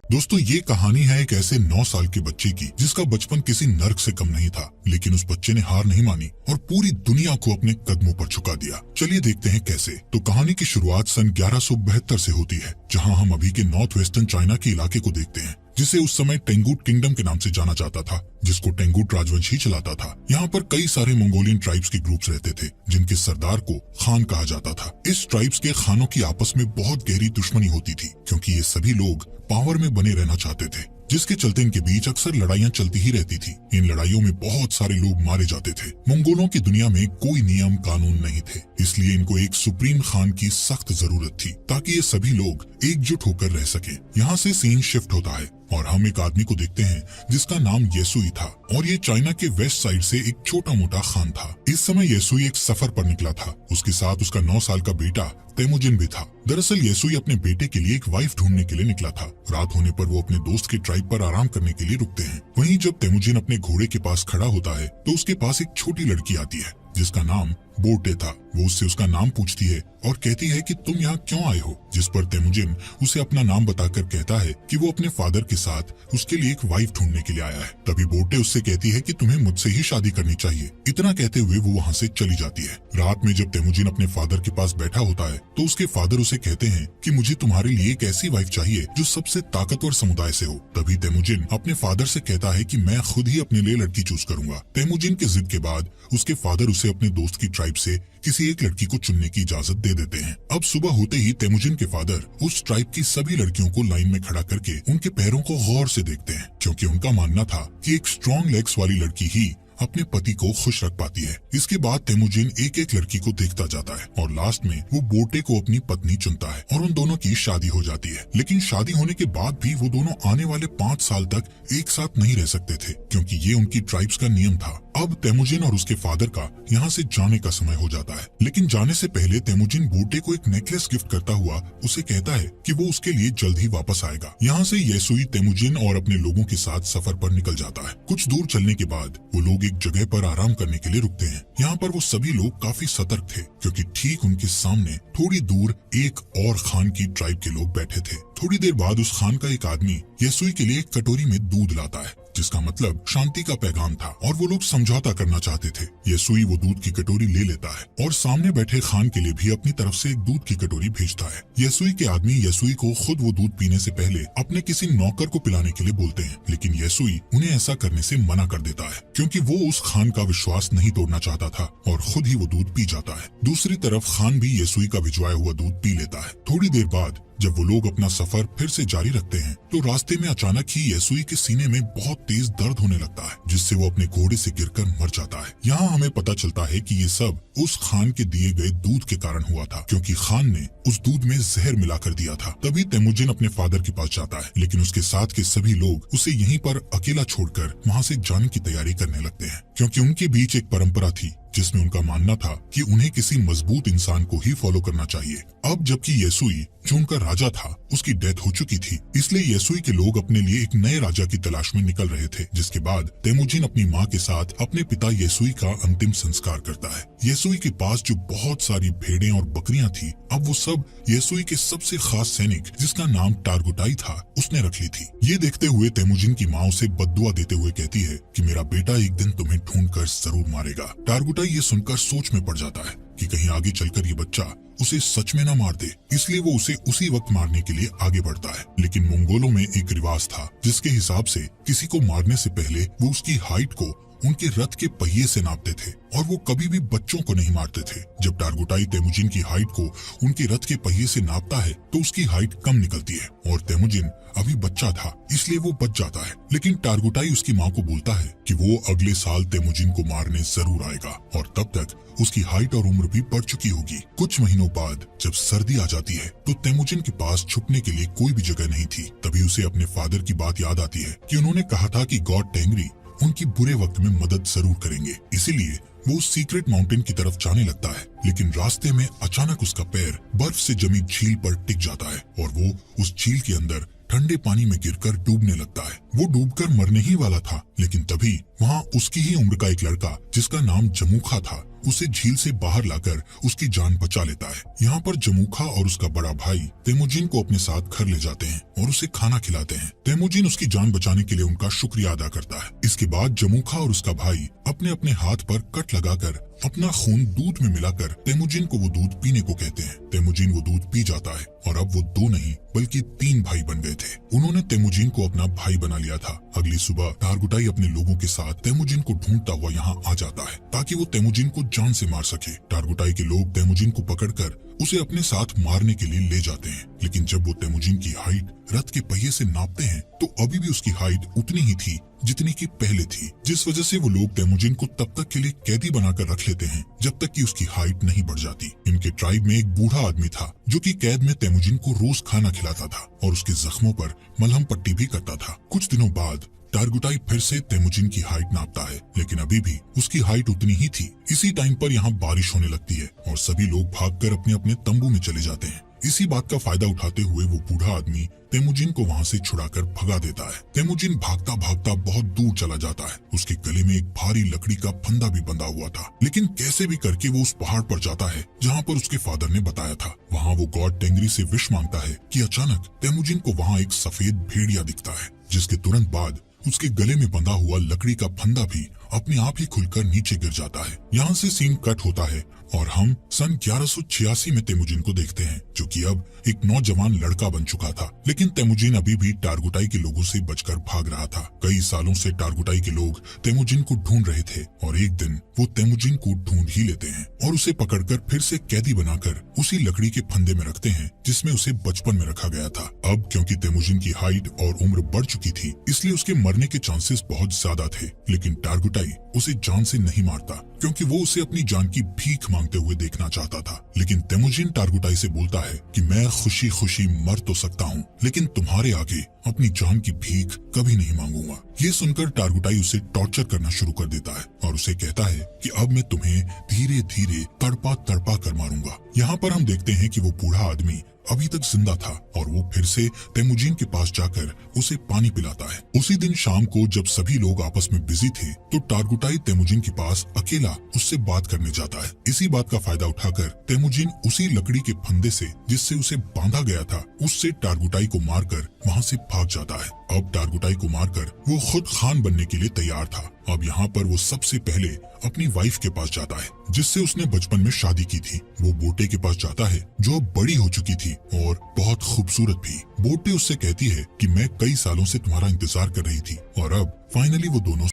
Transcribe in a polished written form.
दोस्तों, ये कहानी है एक ऐसे 9 साल के बच्चे की जिसका बचपन किसी नर्क से कम नहीं था। लेकिन उस बच्चे ने हार नहीं मानी और पूरी दुनिया को अपने कदमों पर झुका दिया। चलिए देखते हैं कैसे। तो कहानी की शुरुआत सन 1172 से होती है, जहां हम अभी के नॉर्थ वेस्टर्न चाइना के इलाके को देखते हैं, जिसे उस समय टेंगुट किंगडम के नाम से जाना जाता था, जिसको टेंगुट राजवंश ही चलाता था। यहाँ पर कई सारे मंगोलियन ट्राइब्स के ग्रुप्स रहते थे, जिनके सरदार को खान कहा जाता था। इस ट्राइब्स के खानों की आपस में बहुत गहरी दुश्मनी होती थी, क्योंकि ये सभी लोग पावर में बने रहना चाहते थे, जिसके चलते इनके बीच अक्सर लड़ाइयाँ चलती ही रहती थी। इन लड़ाइयों में बहुत सारे लोग मारे जाते थे। मंगोलों की दुनिया में कोई नियम कानून नहीं थे, इसलिए इनको एक सुप्रीम खान की सख्त जरूरत थी, ताकि ये सभी लोग एकजुट होकर रह सके। यहाँ से सीन शिफ्ट होता है और हम एक आदमी को देखते हैं जिसका नाम येसुई था, और ये चाइना के वेस्ट साइड से एक छोटा मोटा खान था। इस समय येसुई एक सफर पर निकला था। उसके साथ उसका 9 साल का बेटा तेमुजिन भी था। दरअसल येसुई अपने बेटे के लिए एक वाइफ ढूंढने के लिए निकला था। रात होने पर वो अपने दोस्त के ट्राइब पर आराम करने के लिए रुकते हैं। वहीं जब तेमुजिन अपने घोड़े के पास खड़ा होता है तो उसके पास एक छोटी लड़की आती है जिसका नाम बोटे था। वो उससे उसका नाम पूछती है और कहती है कि तुम यहाँ क्यों आए हो, जिस पर तेमुजिन उसे अपना नाम बताकर कहता है कि वो अपने फादर के साथ उसके लिए एक वाइफ ढूंढने के लिए आया है। तभी बोटे उससे कहती है कि तुम्हें मुझसे ही शादी करनी चाहिए। इतना कहते हुए वो वहाँ से चली जाती है। रात में जब तेमुजिन अपने फादर के पास बैठा होता है तो उसके फादर उसे कहते हैं कि मुझे तुम्हारे लिए एक ऐसी वाइफ चाहिए जो सबसे ताकतवर समुदाय से हो। तभी तेमुजिन अपने फादर से कहता है कि मैं खुद ही अपने लिए लड़की चूज करूंगा। तेमुजिन के जिद के बाद उसके फादर उसे अपने दोस्त की ट्राइब से किसी एक लड़की को चुनने की इजाजत दे देते हैं। अब सुबह होते ही तेमुजिन के फादर उस ट्राइब की सभी लड़कियों को लाइन में खड़ा करके उनके पैरों को गौर से देखते हैं, क्योंकि उनका मानना था कि एक स्ट्रॉन्ग लेग्स वाली लड़की ही अपने पति को खुश रख पाती है। इसके बाद तेमुजिन एक एक लड़की को देखता जाता है और लास्ट में वो बोटे को अपनी पत्नी चुनता है और उन दोनों की शादी हो जाती है। लेकिन शादी होने के बाद भी वो दोनों आने वाले 5 साल तक एक साथ नहीं रह सकते थे, क्योंकि ये उनकी ट्राइब्स का नियम था। अब तेमुजिन और उसके फादर का यहाँ से जाने का समय हो जाता है। लेकिन जाने से पहले तेमुजिन बोटे को एक नेकलेस गिफ्ट करता हुआ उसे कहता है कि वो उसके लिए जल्द ही वापस आएगा। यहाँ से येसुई तेमुजिन और अपने लोगों के साथ सफर पर निकल जाता है। कुछ दूर चलने के बाद वो लोग एक जगह पर आराम करने के लिए रुकते हैं। यहाँ पर वो सभी लोग काफी सतर्क थे, क्योंकि ठीक उनके सामने थोड़ी दूर एक और खान की ट्राइब के लोग बैठे थे। थोड़ी देर बाद उस खान का एक आदमी येसुई के लिए एक कटोरी में दूध लाता है, जिसका मतलब शांति का पैगाम था, और वो लोग समझौता करना चाहते थे। येसुई वो दूध की कटोरी ले लेता है और सामने बैठे खान के लिए भी अपनी तरफ से एक दूध की कटोरी भेजता है। येसुई के आदमी येसुई को खुद वो दूध पीने से पहले अपने किसी नौकर को पिलाने के लिए बोलते हैं, लेकिन येसुई उन्हें ऐसा करने से मना कर देता है, क्योंकि वो उस खान का विश्वास नहीं तोड़ना चाहता था और खुद ही वो दूध पी जाता है। दूसरी तरफ खान भी येसुई का भिजवाया हुआ दूध पी लेता है। थोड़ी देर बाद जब वो लोग अपना सफर फिर से जारी रखते हैं तो रास्ते में अचानक ही येसुई के सीने में बहुत तेज दर्द होने लगता है, जिससे वो अपने घोड़े से गिरकर मर जाता है। यहाँ हमें पता चलता है कि ये सब उस खान के दिए गए दूध के कारण हुआ था, क्योंकि खान ने उस दूध में जहर मिलाकर दिया था। तभी तेमुजिन अपने फादर के पास जाता है, लेकिन उसके साथ के सभी लोग उसे यहीं पर अकेला छोड़कर वहाँ से जाने की तैयारी करने लगते हैं, क्योंकि उनके बीच एक परंपरा थी जिसमें उनका मानना था कि उन्हें किसी मजबूत इंसान को ही फॉलो करना चाहिए। अब जबकि येसुई जो उनका राजा था उसकी डेथ हो चुकी थी, इसलिए येसुई के लोग अपने लिए एक नए राजा की तलाश में निकल रहे थे। जिसके बाद तेमुजिन अपनी माँ के साथ अपने पिता येसुई का अंतिम संस्कार करता है। येसुई के पास जो बहुत सारी भेड़ें और बकरियां थी, अब वो सब येसुई के सबसे खास सैनिक जिसका नाम टारगुटाई था उसने रख ली थी। ये देखते हुए तेमुजिन की माँ उसे बद्दुआ देते हुए कहती है कि मेरा बेटा एक दिन तुम्हें ढूंढ कर जरूर मारेगा। टारगुटाई ये सुनकर सोच में पड़ जाता है कि कहीं आगे चलकर ये बच्चा उसे सच में न मार दे, इसलिए वो उसे उसी वक्त मारने के लिए आगे बढ़ता है। लेकिन मंगोलों में एक रिवाज था जिसके हिसाब से किसी को मारने से पहले वो उसकी हाइट को उनके रथ के पहिए से नापते थे, और वो कभी भी बच्चों को नहीं मारते थे। जब टारगुटाई तेमुजिन की हाइट को उनके रथ के पहिए से नापता है तो उसकी हाइट कम निकलती है, और तेमुजिन अभी बच्चा था इसलिए वो बच जाता है। लेकिन टारगुटाई उसकी माँ को बोलता है कि वो अगले साल तेमुजिन को मारने जरूर आएगा, और तब तक उसकी हाइट और उम्र भी बढ़ चुकी होगी। कुछ महीनों बाद जब सर्दी आ जाती है तो तेमुजिन के पास छुपने के लिए कोई भी जगह नहीं थी। तभी उसे अपने फादर की बात याद आती है कि उन्होंने कहा था कि गॉड टेंगरी उनकी बुरे वक्त में मदद जरूर करेंगे। इसीलिए वो उस सीक्रेट माउंटेन की तरफ जाने लगता है, लेकिन रास्ते में अचानक उसका पैर बर्फ से जमी झील पर टिक जाता है और वो उस झील के अंदर ठंडे पानी में गिरकर डूबने लगता है। वो डूबकर मरने ही वाला था, लेकिन तभी वहाँ उसकी ही उम्र का एक लड़का जिसका नाम जमुखा था उसे झील से बाहर लाकर उसकी जान बचा लेता है। यहाँ पर जमूखा और उसका बड़ा भाई तेमुजिन को अपने साथ घर ले जाते हैं और उसे खाना खिलाते हैं। तेमुजिन उसकी जान बचाने के लिए उनका शुक्रिया अदा करता है। इसके बाद जमूखा और उसका भाई अपने अपने हाथ पर कट लगाकर अपना खून दूध में मिलाकर तेमुजिन को वो दूध पीने को कहते हैं। तेमुजिन वो दूध पी जाता है और अब वो 2 नहीं बल्कि 3 भाई बन गए थे। उन्होंने तेमुजिन को अपना भाई बना लिया था। अगली सुबह टारगुटाई अपने लोगों के साथ तेमुजिन को ढूंढता हुआ यहाँ आ जाता है ताकि वो तेमुजिन को जान से मार सके। टारगुटाई के लोग तेमुजिन को पकड़कर उसे अपने साथ मारने के लिए ले जाते हैं, लेकिन जब वो तेमुजिन की हाइट रथ के पहिए से नापते हैं तो अभी भी उसकी हाइट उतनी ही थी जितनी की पहले थी, जिस वजह से वो लोग तेमुजिन को तब तक के लिए कैदी बनाकर रख लेते हैं जब तक कि उसकी हाइट नहीं बढ़ जाती। इनके ट्राइब में एक बूढ़ा आदमी था जो कि कैद में तेमुजिन को रोज खाना खिलाता था और उसके जख्मों पर मलहम पट्टी भी करता था। कुछ दिनों बाद टारगुटाई फिर से तेमुजिन की हाइट नापता है, लेकिन अभी भी उसकी हाइट उतनी ही थी। इसी टाइम पर यहाँ बारिश होने लगती है और सभी लोग भागकर अपने अपने तंबू में चले जाते हैं। इसी बात का फायदा उठाते हुए वो बूढ़ा आदमी तेमुजिन को वहाँ से छुड़ाकर भगा देता है। तेमुजिन भागता भागता बहुत दूर चला जाता है। उसके गले में एक भारी लकड़ी का फंदा भी बंधा हुआ था, लेकिन कैसे भी करके वो उस पहाड़ पर जाता है जहाँ पर उसके फादर ने बताया था। वहाँ वो गॉड टेंगरी से विश मांगता है कि अचानक तेमुजिन को वहाँ एक सफेद भेड़िया दिखता है, जिसके तुरंत बाद उसके गले में बंधा हुआ लकड़ी का फंदा भी अपने आप ही खुलकर नीचे गिर जाता है। यहाँ से सीन कट होता है और हम सन 1186 में तेमुजिन को देखते हैं, जो कि अब एक नौजवान लड़का बन चुका था। लेकिन तेमुजिन अभी भी टारगुटाई के लोगों से बचकर भाग रहा था। कई सालों से टारगुटाई के लोग तेमुजिन को ढूंढ रहे थे और एक दिन वो तेमुजिन को ढूंढ ही लेते हैं और उसे पकड़कर फिर से कैदी बनाकर उसी लकड़ी के फंदे में रखते हैं जिसमें उसे बचपन में रखा गया था। अब क्योंकि तेमुजिन की हाइट और उम्र बढ़ चुकी थी, इसलिए उसके मरने के चांसेस बहुत ज्यादा थे। लेकिन टारगुटाई उसे जान से नहीं मारता क्योंकि वो उसे अपनी जान की भीख मांगते हुए देखना चाहता था। लेकिन तेमुजिन टारगुटाई से बोलता है कि मैं खुशी खुशी मर तो सकता हूँ, लेकिन तुम्हारे आगे अपनी जान की भीख कभी नहीं मांगूंगा। ये सुनकर टारगुटाई उसे टॉर्चर करना शुरू कर देता है और उसे कहता है कि अब मैं तुम्हें धीरे धीरे तड़पा तड़पा कर मारूंगा। यहाँ पर हम देखते हैं कि वो बूढ़ा आदमी अभी तक जिंदा था और वो फिर से तेमुजिन के पास जाकर उसे पानी पिलाता है। उसी दिन शाम को जब सभी लोग आपस में बिजी थे तो टारगुटाई तेमुजिन के पास अकेला उससे बात करने जाता है। इसी बात का फायदा उठाकर तेमुजिन उसी लकड़ी के फंदे से जिससे उसे बांधा गया था उससे टारगुटाई को मारकर वहाँ से भाग जाता है। अब टारगुटाई को मारकर वो खुद खान बनने के लिए तैयार था। अब यहाँ पर वो सबसे पहले अपनी वाइफ के पास जाता है जिससे उसने बचपन में शादी की थी। वो बोटे के पास जाता है जो अब बड़ी हो चुकी थी और बहुत खूबसूरत भी। बोटे उससे कहती है कि मैं कई सालों से तुम्हारा इंतजार कर रही थी और अब फाइनली वो दोनों